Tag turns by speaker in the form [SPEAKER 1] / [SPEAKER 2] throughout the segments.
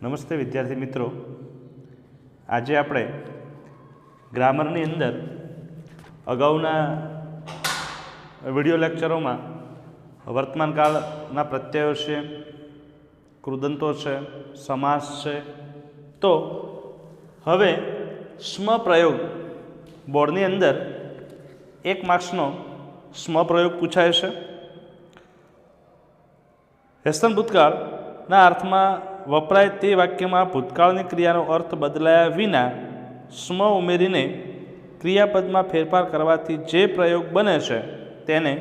[SPEAKER 1] નમસ્તે વિદ્યાર્થી મિત્રો, આજે આપણે ગ્રામરની અંદર અગાઉના વિડિયો લેક્ચરોમાં વર્તમાન કાળના પ્રત્યયો છે, કૃદંતો છે, સમાસ છે. તો હવે સ્મપ્રયોગ બોર્ડની અંદર 1 માર્ક્સનો સ્મપ્રયોગ પૂછાય છે. હેસ્તન ભૂતકાળના અર્થમાં વપરાય તે વાક્યમાં ભૂતકાળની ક્રિયાનો અર્થ બદલાયા વિના સ્મ ઉમેરીને ક્રિયાપદમાં ફેરફાર કરવાથી જે પ્રયોગ બને છે તેને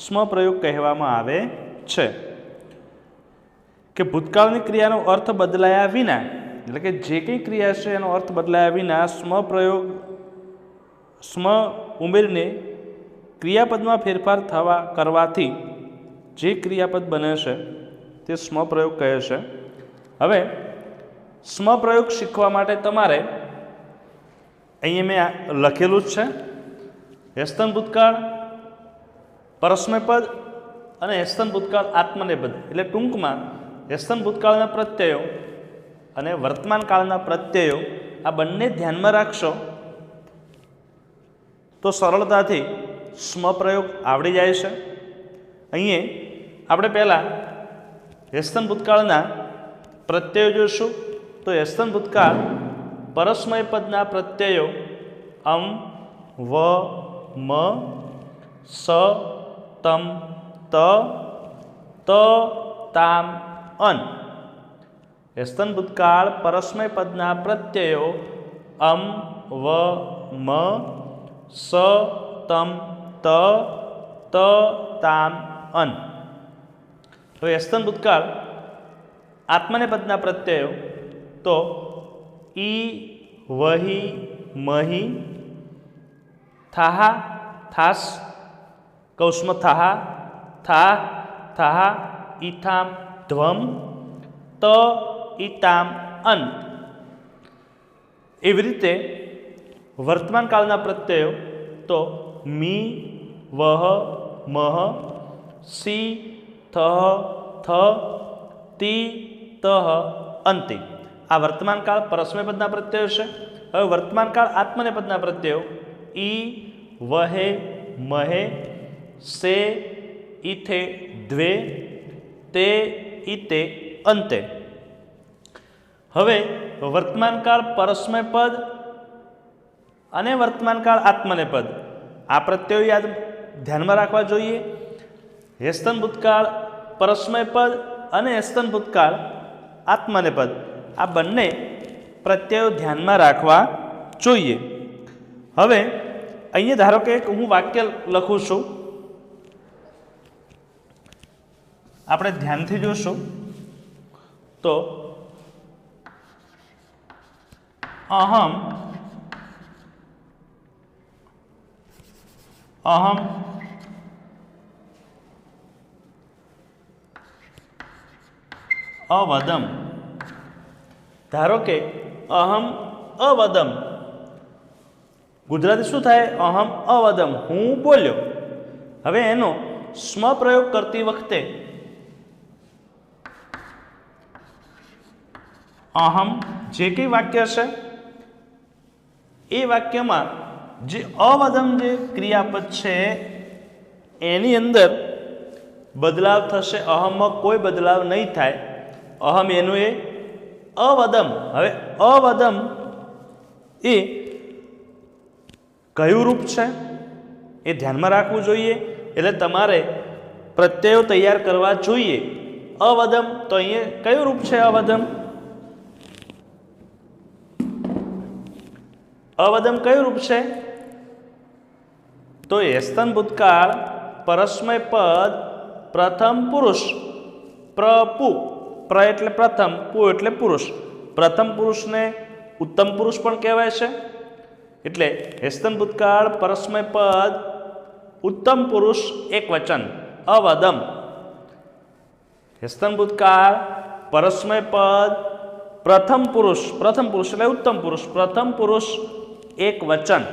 [SPEAKER 1] સ્મપ્રયોગ કહેવામાં આવે છે. કે ભૂતકાળની ક્રિયાનો અર્થ બદલાયા વિના, એટલે કે જે કંઈ ક્રિયા છે એનો અર્થ બદલાયા વિના સ્મ ઉમેરીને ક્રિયાપદમાં ફેરફાર કરવાથી જે ક્રિયાપદ બને છે તે સ્મપ્રયોગ કહે છે. હવે સ્મપ્રયોગ શીખવા માટે તમારે અહીંયા મેં લખેલું જ છે, હેસ્તન ભૂતકાળ, પરસ્મય પદ અને હેસ્તન ભૂતકાળ આત્મનેપદ. એટલે ટૂંકમાં હેસ્તન ભૂતકાળના પ્રત્યયો અને વર્તમાન કાળના પ્રત્યયો આ બંને ધ્યાનમાં રાખશો તો સરળતાથી સ્મપ્રયોગ આવડી જાય છે. અહીંયા આપણે પહેલાં હેસ્તન ભૂતકાળના પ્રત્યયો જોઈશું. તો હેસ્તન ભૂતકાળ પરસ્મય પદના પ્રત્યયો અમ, વ, મ, સ, તમ, ત, તામ, અન. હેસ્તન ભૂતકાળ પરસ્મય પદના પ્રત્યયો અમ, વ, મ, સ, તમ, ત, તામ, અન. તો હેસ્તન ભૂતકાળ આત્મનેપદના પ્રત્યયો તો ઈ, વહી, મહી, થાહા, થાસ, કૌંસમાં થાહા, થા, થાહા, ઈથામ, ધ્વમ, ત, ઈતામ, અન. એવી રીતે વર્તમાન કાળના પ્રત્યયો તો મી, વહ, મહ, સી, થહ, થ, તી, તહ, અંતિ. આ વર્તમાન કાળ પરસ્મય પદના પ્રત્યયો છે. હવે વર્તમાન કાળ આત્મનેપદના પ્રત્યયો ઈ, વહે, મહે, સે, ઈથે, દ્વે, તે, ઈતે, અંતે. હવે વર્તમાન કાળ પરસ્મય પદ અને વર્તમાન કાળ આત્મનેપદ આ પ્રત્યયો યાદ ધ્યાનમાં રાખવા જોઈએ. હેસ્તન ભૂતકાળ પરસ્મય પદ અને હેસ્તન ભૂતકાળ આત્મનેપદ આ બંને પ્રત્યયો ધ્યાનમાં રાખવા જોઈએ. હવે અહીંયા ધારો કે હું વાક્ય લખું છું, આપણે ધ્યાનથી જોશું તો અહમ અવદમ. ધારો કે અહમ અવદમ, ગુજરાતી શું થાય? અહમ અવદમ, હું બોલ્યો. હવે એનો સ્મપ્રયોગ કરતી વખતે અહમ જે કંઈ વાક્ય છે એ વાક્યમાં જે અવદમ જે ક્રિયાપદ છે એની અંદર બદલાવ થશે. અહમમાં કોઈ બદલાવ નહીં થાય. અહમ એનું એ અવદમ. હવે અવદમ એ કયું રૂપ છે એ ધ્યાનમાં રાખવું જોઈએ. એટલે તમારે પ્રત્યયો તૈયાર કરવા જોઈએ. અવદમ તો અહીંયા કયું રૂપ છે? અવદમ અવદમ કયું રૂપ છે? તો હેસ્તન ભૂતકાળ પરસ્મય પદ પ્રથમ પુરુષ પ્રપુ, પ્ર એટલે પ્રથમ, પુ એટલે પુરુષ. પ્રથમ પુરુષને ઉત્તમ પુરુષ પણ કહેવાય છે. એટલે હેસ્તન ભૂતકાળ પરસ્મય પદ ઉત્તમ પુરુષ એક વચન અવદમ. હેસ્તન ભૂતકાળ પરસ્મય પદ પ્રથમ પુરુષ એટલે ઉત્તમ પુરુષ, પ્રથમ પુરુષ એક વચન.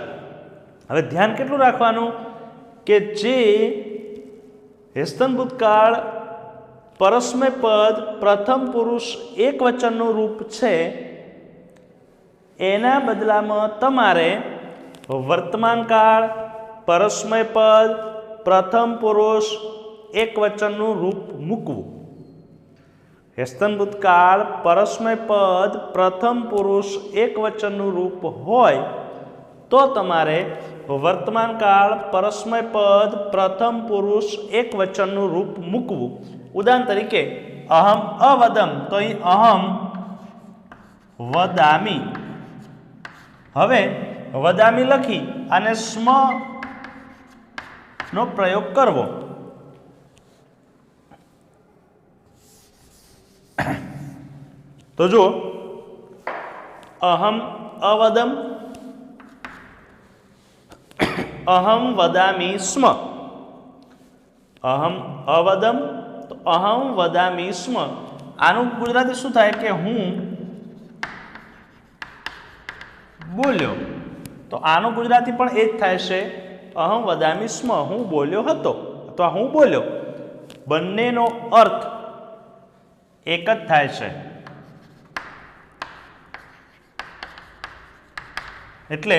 [SPEAKER 1] હવે ધ્યાન કેટલું રાખવાનું કે જે હેસ્તન ભૂતકાળ परस्मय पद प्रथम पुरुष एक वचनનું રૂપ છે એના બદલામાં તમારે વર્તમાન કાળ પરસ્મય પદ પ્રથમ પુરુષ એક વચનનું રૂપ મૂકવું. હેસ્તનભૂત કાળ પરસ્મય પદ પ્રથમ પુરુષ એક વચનનું રૂપ હોય તો તમારે વર્તમાન કાળ પરસ્મય પદ પ્રથમ પુરુષ એક વચનનું રૂપ મૂકવું. ઉદાહરણ તરીકે અહમ અવદમ, તો અહીં અહમ વદામી. હવે વદામી લખી અને સ્મ નો પ્રયોગ કરવો. તો જો અહમ અવદમ, અહમ વદામી સ્મ. અહમ અવદમ તો અહમ વદામી સ્મ. આનું ગુજરાતી શું થાય કે હું બોલ્યો. તો આનું ગુજરાતી પણ એ જ થાય છે, અહમ વદામી સ્મ, હું બોલ્યો હતો અથવા હું બોલ્યો. બંનેનો અર્થ એક જ થાય છે. એટલે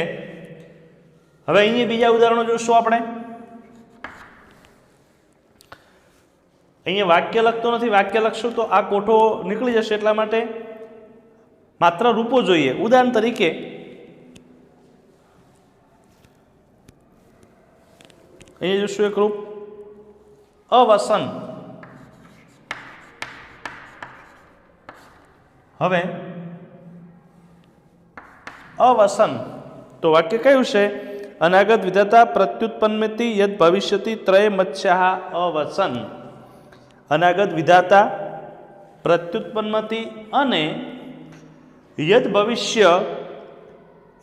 [SPEAKER 1] હવે અહીંયા બીજા ઉદાહરણો જોઈશું આપણે. અહીંયા વાક્ય લખતો નથી, વાક્ય લખશું તો આ કોઠો નીકળી જશે, એટલા માટે માત્ર રૂપો જોઈએ. ઉદાહરણ તરીકે અહીંયા જોઈશું એક રૂપ અવસન. હવે અવસન તો વાક્ય કયું છે? અનાગત વિધાતા પ્રત્યુત્પન્નતિ યદ ભવિષ્યતિ ત્રય મત્સ્યા અવસન. અનાગત વિધાતા પ્રત્યુત્પન્નતિ અને યદ ભવિષ્ય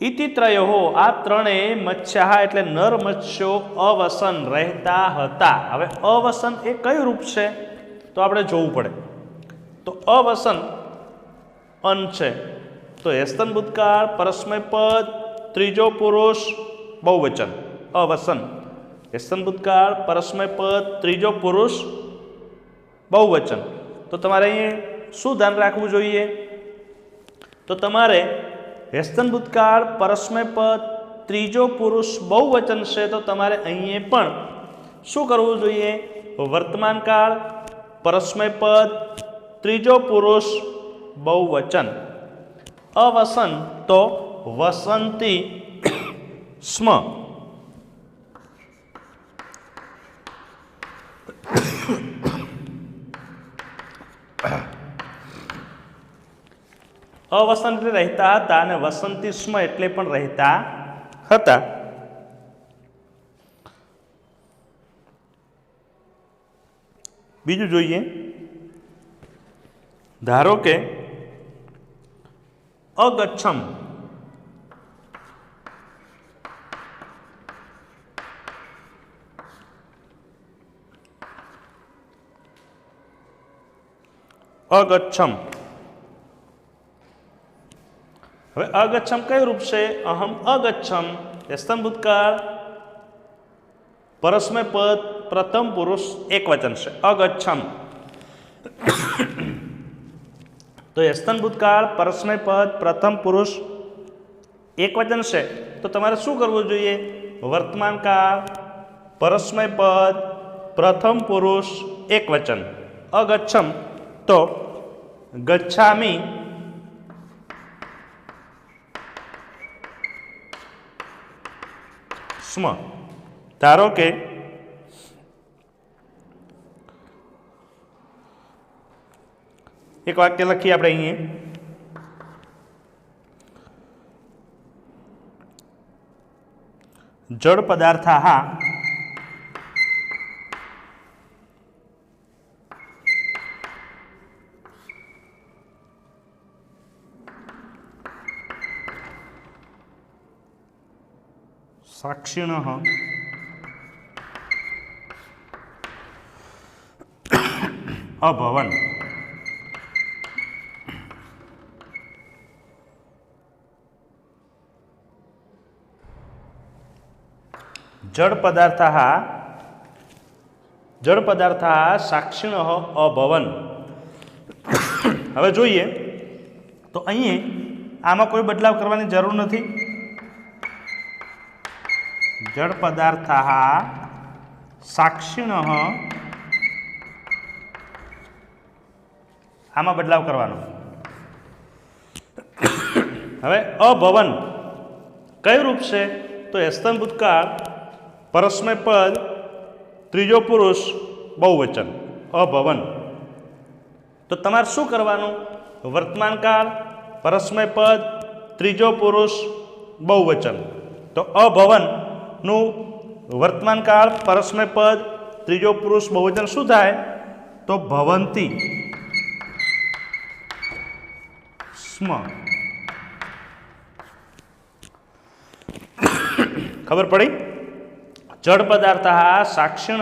[SPEAKER 1] ઇતિ ત્રયો, આ ત્રણેય મત્સ્યા એટલે નર મત્સ્યો અવસન રહેતા હતા. હવે અવસન એ કયું રૂપ છે તો આપણે જોવું પડે. તો અવસન અન છે, તો હેસ્તન ભૂતકાળ પરસ્મય પદ ત્રીજો પુરુષ બહુવચન અવસન. હેસ્તન ભૂતકાળ પરસ્મય પદ ત્રીજો પુરુષ બહુવચન. તો તમારે અહીં શું ધ્યાન રાખવું જોઈએ? તો તમારે હેસ્તન ભૂતકાળ પરસ્મય પદ ત્રીજો પુરુષ બહુવચન છે, તો તમારે અહીં પણ શું કરવું જોઈએ? વર્તમાન કાળ પરસ્મય પદ ત્રીજો પુરુષ બહુવચન. અવસન તો વસંતી સ્મ. અવસન એટલે રહેતા હતા અને વસંતી સ્મ એટલે પણ રહેતા હતા. બીજું જોઈએ. ધારો કે અગચ્છમ. અગચ્છમ. હવે અગચ્છમ કયું રૂપ છે? અહમ અગચ્છમ. હેસ્તન ભૂતકાળ પરસ્મય પદ પ્રથમ પુરુષ એક વચન છે અગચ્છમ. તો હેસ્તન ભૂતકાળ પરસ્મય પદ પ્રથમ પુરુષ એક વચન છે, તો તમારે શું કરવું જોઈએ? વર્તમાન કાળ પરસ્મય પદ પ્રથમ પુરુષ એક વચન અગચ્છમ. તો ગચ્છામી સ્મ. ધારો કે એક વાક્ય લખીએ આપણે અહીં. જડ પદાર્થાઃ સાક્ષિણઃ અભવન. જડ પદાર્થાઃ जड़ पदार्था साक्षिण अभवन। हवे जोईए तो अहीं आमां कोई बदलाव करवानी जरूर नहीं। जड़ पदार्था साक्षिण आमां बदलाव करवानो। हवे अभवन कई रूप से तो एस्तन भूतकाळ परस्मय पद त्रीजो पुरुष बहुवचन अभवन। तो तमारे शू करवानुं? वर्तमान काल परस्मय पद त्रीजो पुरुष बहुवचन। तो अभवन नु वर्तमान काल परस्मय पद त्रीजो पुरुष बहुवचन शू थाय? तो भवंती स्म। खबर पड़ी? जड़ पदार्था साक्षिण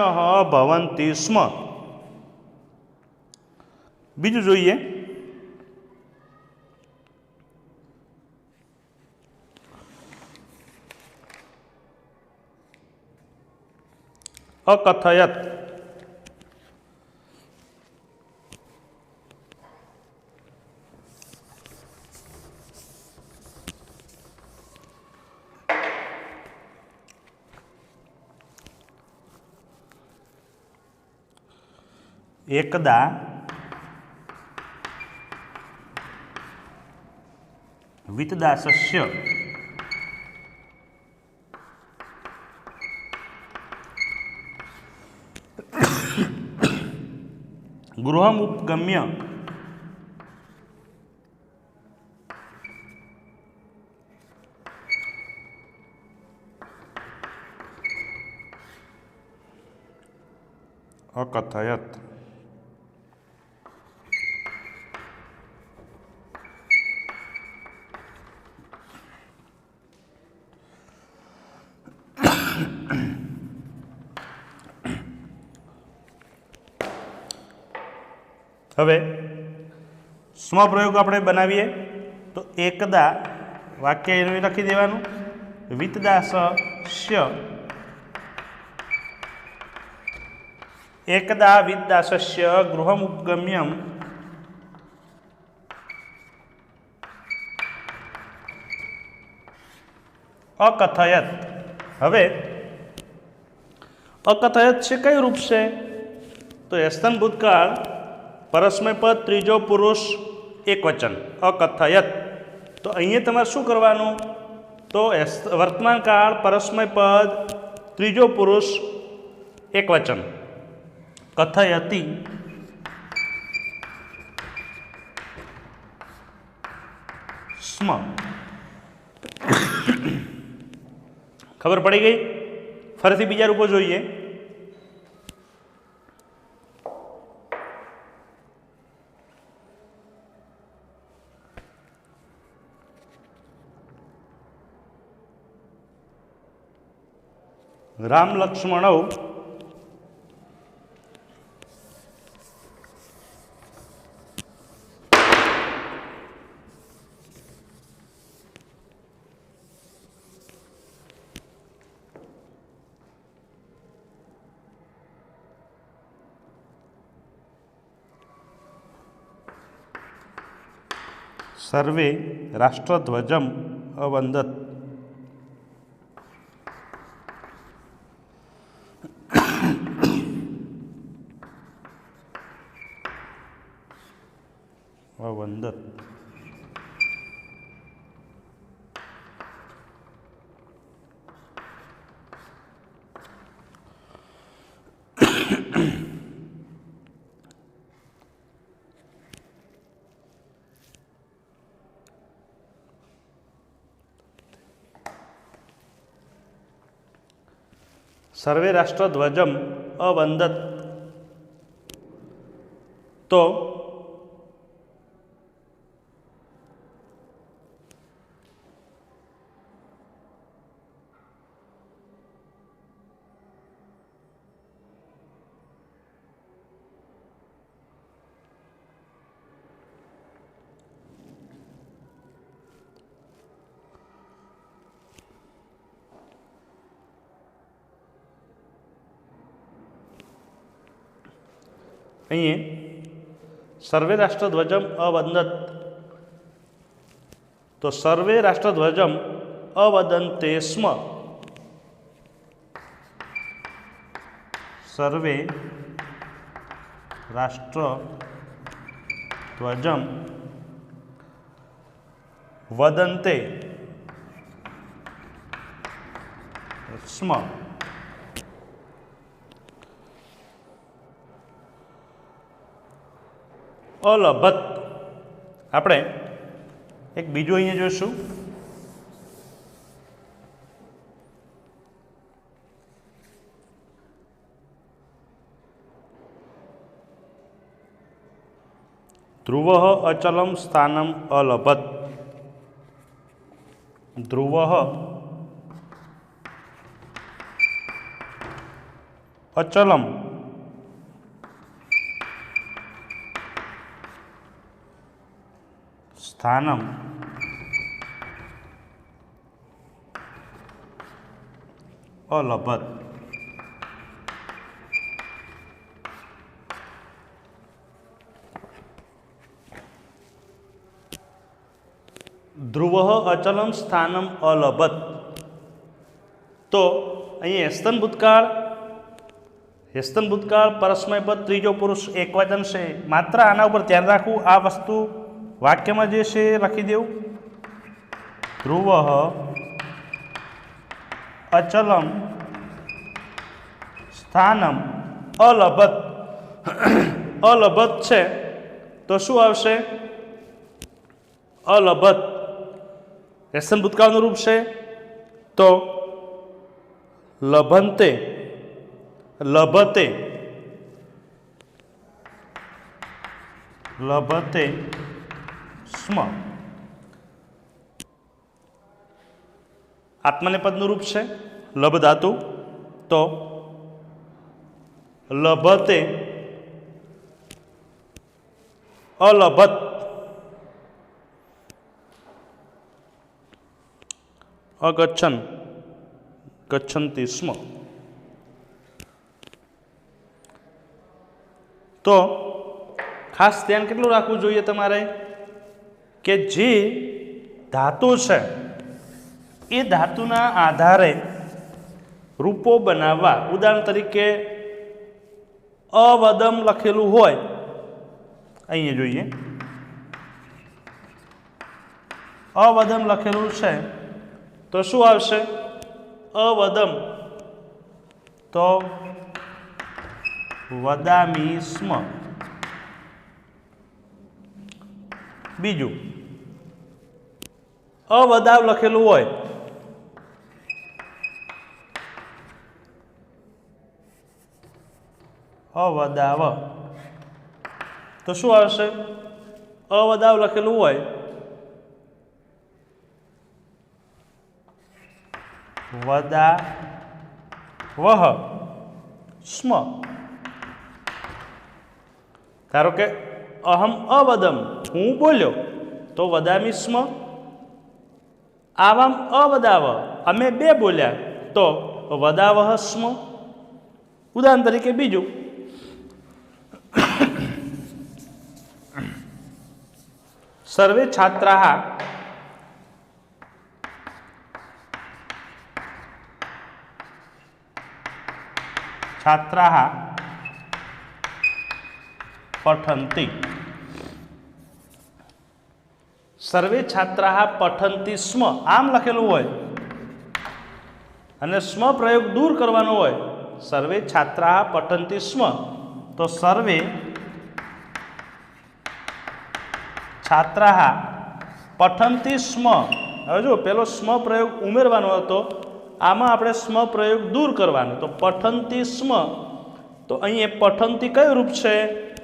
[SPEAKER 1] भवंती स्म। बीजू जोईए अकथयत। एकदा वितदासस्य गृहमुपगम्य अकथयत। हवे स्वप्रयोग આપણે બનાવીએ તો એકદા વાક્ય એનું લખી દેવાનું। વિતદાસસ્ય एकदा वितदासस्य गृहमुपगम्यं अकथयत। हवे अकथयत से कई रूप से? तो एस्तन भूतकाळ परस्मय पद त्रीजो पुरुष एक वचन अकथयत। तो अहीं तमारे शू करवानुं? तो वर्तमान काल परस्मय पद त्रीजो पुरुष एक वचन कथयति स्म। खबर पड़ी गई? फरीथी बीजा रूपो जोईए। राम लक्ष्मणौ सर्वे राष्ट्रध्वजम् अवन्दत्। अवन्दत् सर्वे राष्ट्रध्वजम् अवन्दत्। तो अहीं सर्वे राष्ट्रध्वजम अवदत, तो सर्वे राष्ट्रध्वजम अवदन्ते स्म, सर्वे राष्ट्रध्वजम वदन्ते स्म। अलभत આપણે એક બીજું અહીંયા જોઈશું, ध्रुवः अचलं स्थानम अलभत, ध्रुवः अचलम स्थानम अलभत। ध्रुवः अचलम स्थानम अलभत, तो અહીં હેસ્તન ભૂતકાળ પરસ્મય પદ ત્રીજો પુરુષ એકવચન છે। માત્ર આના ઉપર ધ્યાન રાખવું, આ વસ્તુ વાક્યમાં જે છે લખી દેવું। ધ્રુવઃ અચલમ સ્થાનમ अलभत, अलभत છે તો શું આવશે? अलभत હેસ્તન ભૂતકાળનું રૂપ છે તો લભન્તે, लभते, लभते स्म। आत्मनेपदનું રૂપ છે લભ ધાતુ, તો લભતે अलभत, अगच्छन् गच्छन्ति स्म। तो खास ध्यान કેટલું રાખવું જોઈએ તમારે કે જે ધાતુ છે એ ધાતુના આધારે રૂપો બનાવવા। ઉદાહરણ તરીકે અવદમ લખેલું હોય, અહીંયા જોઈએ અવદમ લખેલું છે તો શું આવશે? અવદમ, તો વદામી સ્મ। બીજું અવદાવ લખેલું હોય અવદાવ, તો શું આવશે? અવદાવ લખેલું હોય વદાવહ સ્મ। ધારો કે અહમ અવદમ, હું બોલ્યો તો વદામી સ્મ। આવામ અવદાવ, અમે બે બોલ્યા તો વદાવહ સ્મ। ઉદાહરણ તરીકે બીજું સર્વે છાત્રાः छात्राः पठन्ति, सर्वे छात्राः पठन्ति स्म आम लखेलू होय अने स्म प्रयोग दूर करवानो होय। सर्वे छात्राः पठन्ति स्म तो सर्वे छात्राः पठन्ति स्म। हवे जो पेलो स्म प्रयोग उमेरवानो हतो, आमां आपणे स्म प्रयोग दूर करवानो। तो पठन्ति स्म, तो अहीं पठन्ति कयुं रूप छे?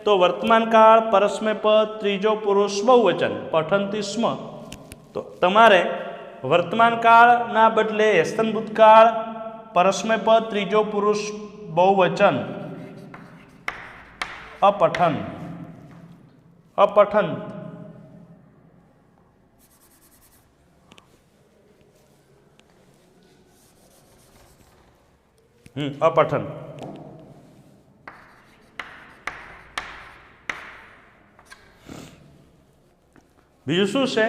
[SPEAKER 1] तो वर्तमान काल परस्मय पद त्रीजो पुरुष बहुवचन पठन्ति स्म। तो तमारे वर्तमान काळना बदले હેસ્તન ભૂતકાળ પરસ્મય પદ ત્રીજો પુરુષ बहुवचन अपठन, अपठन अपठन બીજું શું છે?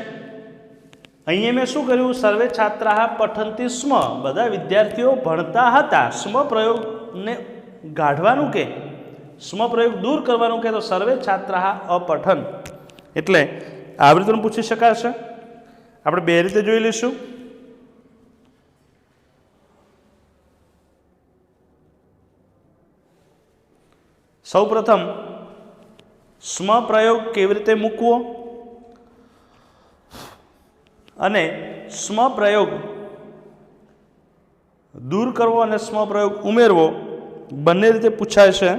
[SPEAKER 1] અહીંયા મેં શું કર્યું? સર્વે છાત્રાः પઠન્તિ સ્મ, બધા વિદ્યાર્થીઓ ભણતા હતા. સ્મ પ્રયોગને કાઢવાનું કે સ્મ પ્રયોગ દૂર કરવાનું કે તો સર્વે છાત્રાः અપઠન. એટલે આવી રીતે પૂછી શકાશે. આપણે બે રીતે જોઈ લઈશું. સૌ પ્રથમ સ્મ પ્રયોગ કેવી રીતે મૂકવો અને સ્મ પ્રયોગ દૂર કરવો અને સ્મ પ્રયોગ ઉમેરવો બંને રીતે પૂછાય છે.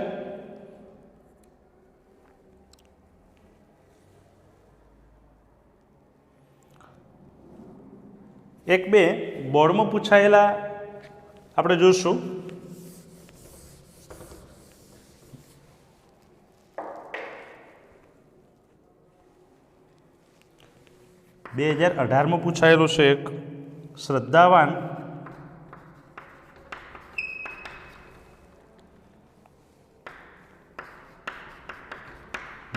[SPEAKER 1] એક બે બોર્ડમાં પૂછાયેલા આપણે જોઈશું. બે 2018 પૂછાયેલું છે એક. શ્રદ્ધાવાન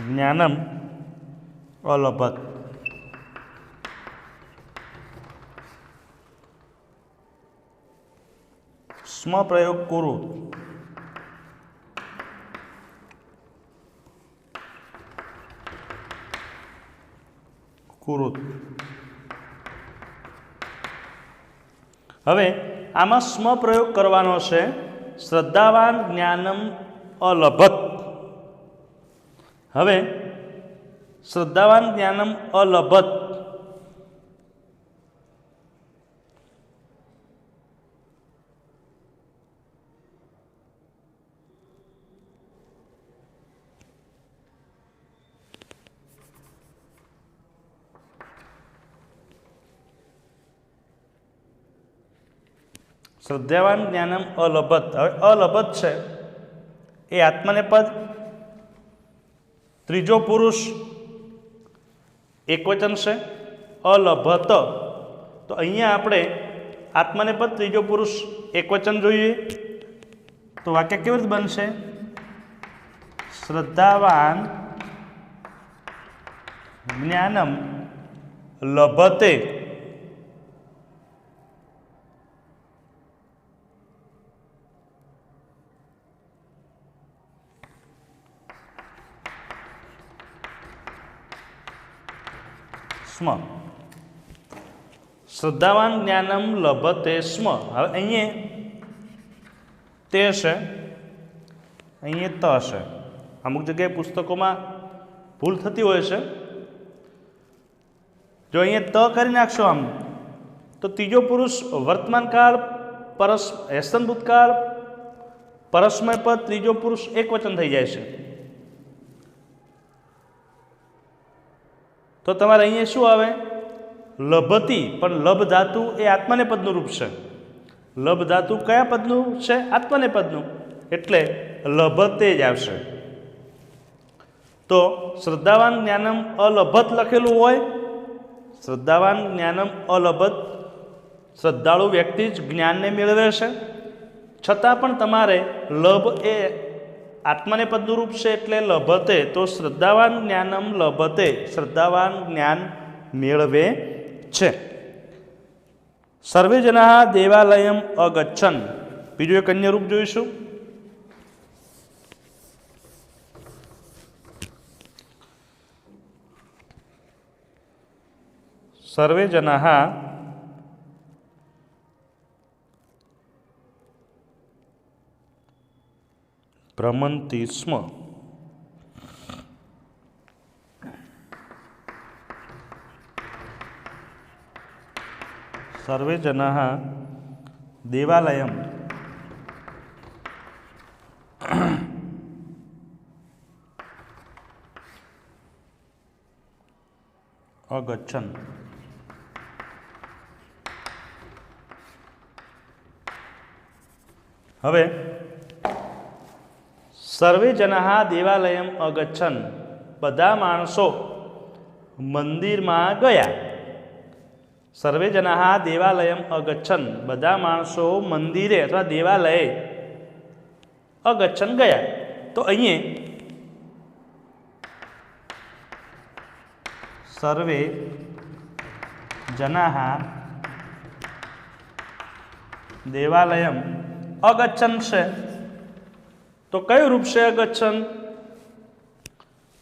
[SPEAKER 1] જ્ઞાનમ અલભત. સ્મ પ્રયોગ કુરુત. કુરુત. હવે આમાં સ્મ પ્રયોગ કરવાનો છે. શ્રદ્ધાવાન જ્ઞાનમ અલભત. હવે શ્રદ્ધાવાન જ્ઞાનમ અલભત શ્રદ્ધાવાન જ્ઞાનમ અલભત. હવે અલભત છે એ આત્મનેપદ, ત્રીજો પુરુષ એકવચન છે. અલભત તો અહીંયા આપણે આત્મનેપદ ત્રીજો પુરુષ એકવચન જોઈએ તો વાક્ય કેવી રીતે બનશે? શ્રદ્ધાવાન જ્ઞાનમ લભતે. સ્મ. શ્રદ્ધાવાન જ્ઞાનમ લભતે સ્મ. હવે અહીંયા તે છે, અહીંયા ત છે. અમુક જગ્યાએ પુસ્તકોમાં ભૂલ થતી હોય છે. જો અહીંયા ત કરી નાખશો આમ તો ત્રીજો પુરુષ વર્તમાનકાળ, હેસ્તન ભૂતકાળ, પરસ્મય પદ, ત્રીજો પુરુષ એકવચન થઈ જાય છે. તો તમારે અહીંયા શું આવે? લભતી. પણ લભ ધાતુ એ આત્મનેપદનું રૂપ છે. લભ ધાતુ કયા પદનું છે? આત્મનેપદનું. એટલે લભતે જ આવશે. તો શ્રદ્ધાવાન જ્ઞાનમ અલભત લખેલું હોય, શ્રદ્ધાવાન જ્ઞાનમ અલભત, શ્રદ્ધાળુ વ્યક્તિ જ જ્ઞાનને મેળવે છે. છતાં પણ તમારે લભ એ આત્મનેપદનું રૂપ છે એટલે લભતે. તો શ્રદ્ધાવાન જ્ઞાનમ લભતે, શ્રદ્ધાવાન જ્ઞાન મેળવે છે. સર્વે જનાઃ દેવાલયમ અગચ્છન. બીજું એક અન્ય રૂપ જોઈશું. સર્વે જનાઃ ભ્રમન્તિ સ્મ. સર્વે જનાઃ દેવાલયમ અગચ્છન. હવે સર્વે જનાઃ દેવાલયમ અગચ્છન, બધા માણસો મંદિરમાં ગયા. સર્વે જનાઃ દેવાલયમ અગચ્છન, બધા માણસો મંદિરે અથવા દેવાલયે અગચ્છન ગયા. તો અહીંયા સર્વે જનાઃ દેવાલયમ અગચ્છન છે. તો કયું રૂપ છે અગચ્છન?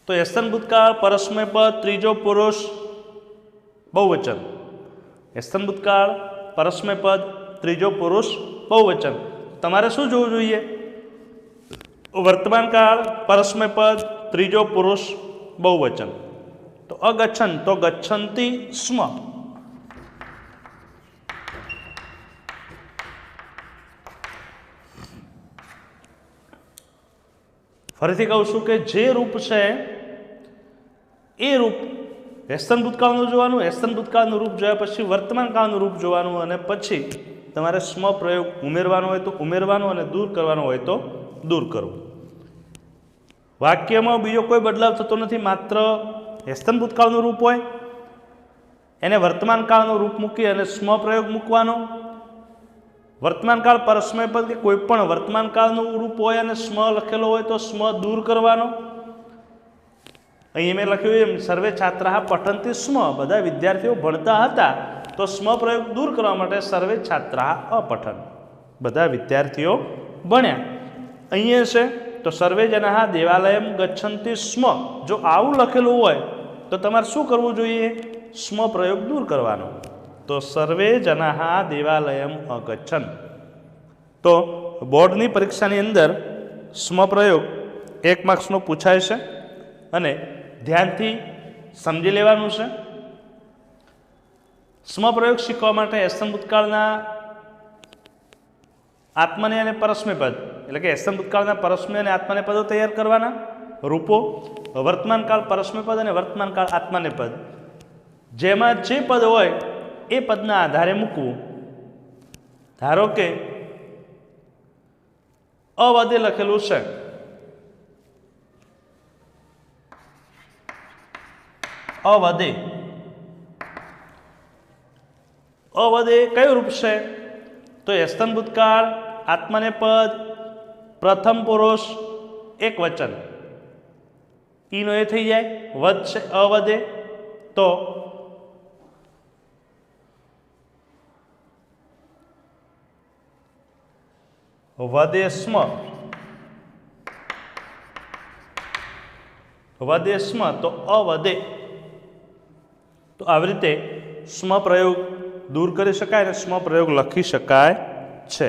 [SPEAKER 1] તો યસ્તન ભૂતકાળ, પરસ્મય પદ, ત્રીજો પુરુષ, બહુવચન. યસ્તન ભૂતકાળ, પરસ્મય પદ, ત્રીજો પુરુષ, બહુવચન. તમારે શું જોવું જોઈએ? વર્તમાન કાળ, પરસ્મય પદ, ત્રીજો પુરુષ, બહુવચન. તો અગચ્છન તો ગચ્છન્તિ સ્મ. ફરીથી કહું છું કે જે રૂપ છે એ રૂપ યસ્તન ભૂતકાળનું જોવાનું, યસ્તન ભૂતકાળનું રૂપ જોયા પછી વર્તમાન કાળનું રૂપ જોવાનું, અને પછી તમારે સ્મ પ્રયોગ ઉમેરવાનો હોય તો ઉમેરવાનો અને દૂર કરવાનો હોય તો દૂર કરવું. વાક્યમાં બીજો કોઈ બદલાવ થતો નથી. માત્ર યસ્તન ભૂતકાળનું રૂપ હોય એને વર્તમાન કાળનું રૂપ મૂકી અને સ્મ પ્રયોગ મૂકવાનો. વર્તમાન કાળ પરસ્મય પદ કે કોઈ પણ વર્તમાન કાળનું રૂપ હોય અને સ્મ લખેલો હોય તો સ્મ દૂર કરવાનો. અહીં મેં લખ્યું એમ સર્વે છાત્રાઃ પઠન્તિ સ્મ, બધા વિદ્યાર્થીઓ ભણતા હતા તો સ્મ પ્રયોગ દૂર કરવા માટે સર્વે છાત્રાઃ અપઠન, બધા વિદ્યાર્થીઓ ભણ્યા. અહીંયા છે તો સર્વે જનાઃ દેવાલયમ ગચ્છન્તિ સ્મ. જો આવું લખેલું હોય તો તમારે શું કરવું જોઈએ? સ્મ પ્રયોગ દૂર કરવાનો. તો સર્વે જનાઃ દેવાલયમ અગચ્છન. તો બોર્ડની પરીક્ષાની અંદર સ્મ પ્રયોગ 1 માર્ક્સનો પૂછાય છે અને ધ્યાનથી સમજી લેવાનું છે. સ્મ પ્રયોગ શીખવા માટે યસ્તન ભૂતકાળના આત્મને અને પરસ્મય પદ, એટલે કે યસ્તન ભૂતકાળના પરસ્મય અને આત્માને પદો તૈયાર કરવાના, રૂપો, વર્તમાન કાળ પરસ્મય પદ અને વર્તમાન કાળ આત્માને પદ, જેમાં જે પદ હોય એ પદના આધારે મૂકવું. ધારો કે અવદે લખેલું છે, અવદે. અવદે કયું રૂપ છે? તો યસ્તન ભૂતકાળ, આત્માને પદ, પ્રથમ પુરુષ, એક વચન. ઈનો એ થઈ જાય, વદ છે અવદે. તો વદેસ્મ, વદેસ્મ તો અવદે. તો આવી રીતે સ્મ પ્રયોગ દૂર કરી શકાય અને સ્મ પ્રયોગ લખી શકાય છે.